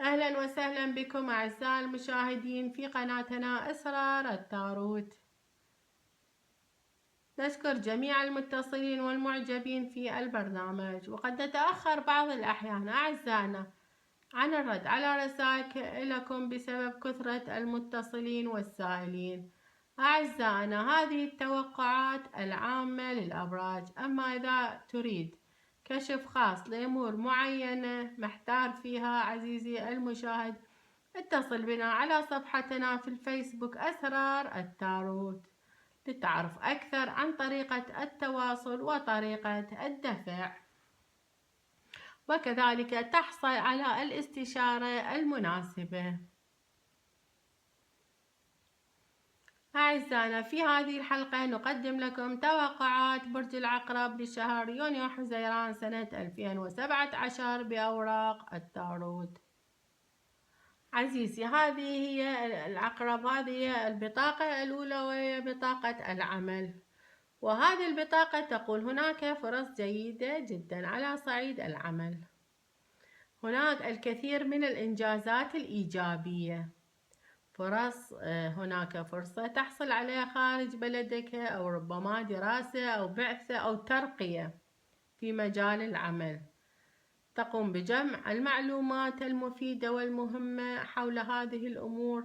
أهلا وسهلا بكم أعزائي المشاهدين في قناتنا أسرار التاروت. نشكر جميع المتصلين والمعجبين في البرنامج، وقد نتأخر بعض الأحيان أعزائنا عن الرد على رسائلكم بسبب كثرة المتصلين والسائلين. أعزائنا، هذه التوقعات العامة للأبراج، أما إذا تريد كشف خاص لأمور معينة محتار فيها عزيزي المشاهد، اتصل بنا على صفحتنا في الفيسبوك أسرار التاروت لتعرف أكثر عن طريقة التواصل وطريقة الدفع، وكذلك تحصل على الاستشارة المناسبة. أعزائنا، في هذه الحلقة نقدم لكم توقعات برج العقرب لشهر يونيو حزيران سنة 2017 بأوراق التاروت. عزيزي، هذه هي العقرب، هذه هي البطاقة الأولى وهي بطاقة العمل، وهذه البطاقة تقول هناك فرص جيدة جدا على صعيد العمل، هناك الكثير من الإنجازات الإيجابية، هناك فرصة تحصل عليها خارج بلدك، أو ربما دراسة أو بعثة أو ترقية في مجال العمل. تقوم بجمع المعلومات المفيدة والمهمة حول هذه الأمور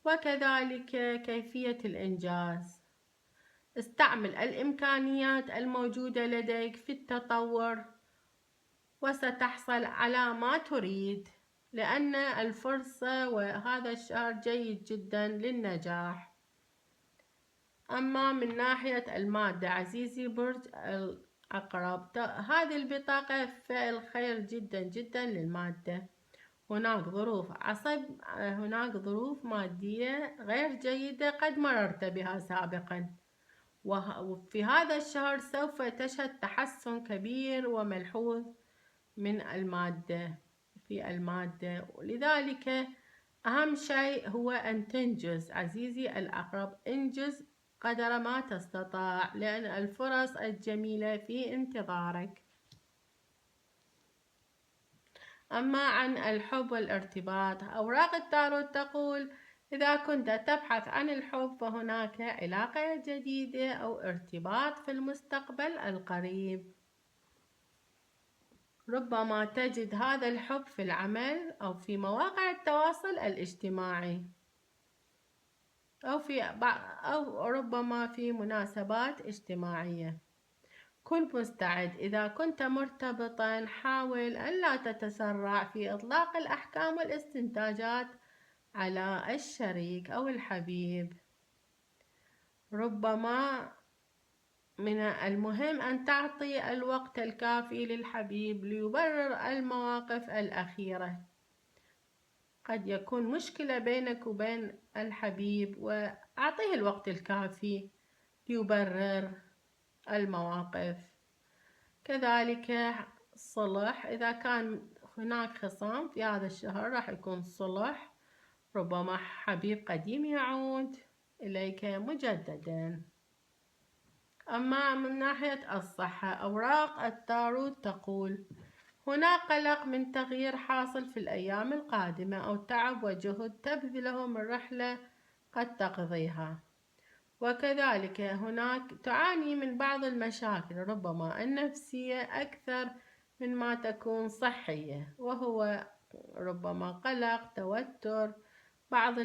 وكذلك كيفية الإنجاز. استعمل الإمكانيات الموجودة لديك في التطور وستحصل على ما تريد، لأن الفرصة وهذا الشهر جيد جدا للنجاح. أما من ناحية المادة عزيزي برج العقرب، هذه البطاقة فعل خير جدا جدا للمادة. هناك ظروف مادية غير جيدة قد مررت بها سابقا، وفي هذا الشهر سوف تشهد تحسن كبير وملحوظ من المادة، ولذلك أهم شيء هو أن تنجز عزيزي العقرب، انجز قدر ما تستطيع، لأن الفرص الجميلة في انتظارك. أما عن الحب والارتباط، أوراق التاروت تقول إذا كنت تبحث عن الحب فهناك علاقة جديدة أو ارتباط في المستقبل القريب. ربما تجد هذا الحب في العمل أو في مواقع التواصل الاجتماعي أو ربما في مناسبات اجتماعية. كن مستعد، إذا كنت مرتبطا حاول أن لا تتسرع في إطلاق الأحكام والاستنتاجات على الشريك أو الحبيب. ربما من المهم أن تعطي الوقت الكافي للحبيب ليبرر المواقف الأخيرة، قد يكون مشكلة بينك وبين الحبيب، وأعطيه الوقت الكافي ليبرر المواقف. كذلك الصلح، إذا كان هناك خصام في هذا الشهر راح يكون صلح، ربما حبيب قديم يعود إليك مجددا. أما من ناحية الصحة، أوراق التاروت تقول هناك قلق من تغيير حاصل في الأيام القادمة، أو تعب وجهد تبذله من رحلة قد تقضيها، وكذلك هناك تعاني من بعض المشاكل ربما النفسية أكثر من ما تكون صحية، وهو ربما قلق، توتر، بعض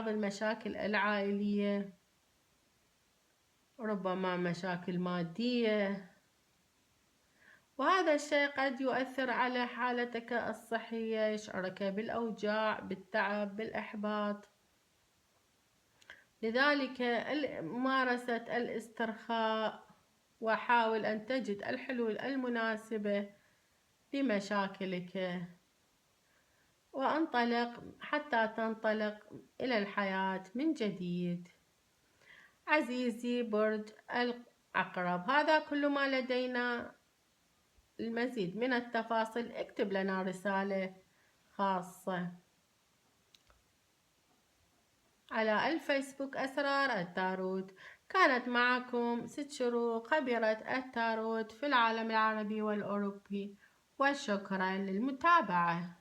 المشاكل العائلية، ربما مشاكل مادية، وهذا الشيء قد يؤثر على حالتك الصحية، يشعرك بالأوجاع، بالتعب، بالإحباط. لذلك ممارسة الاسترخاء، وحاول أن تجد الحلول المناسبة لمشاكلك، وانطلق حتى تنطلق إلى الحياة من جديد. عزيزي برج العقرب، هذا كل ما لدينا. المزيد من التفاصيل اكتب لنا رسالة خاصة على الفيسبوك أسرار التاروت. كانت معكم ست شروق، خبيرة التاروت في العالم العربي والأوروبي، وشكرا للمتابعة.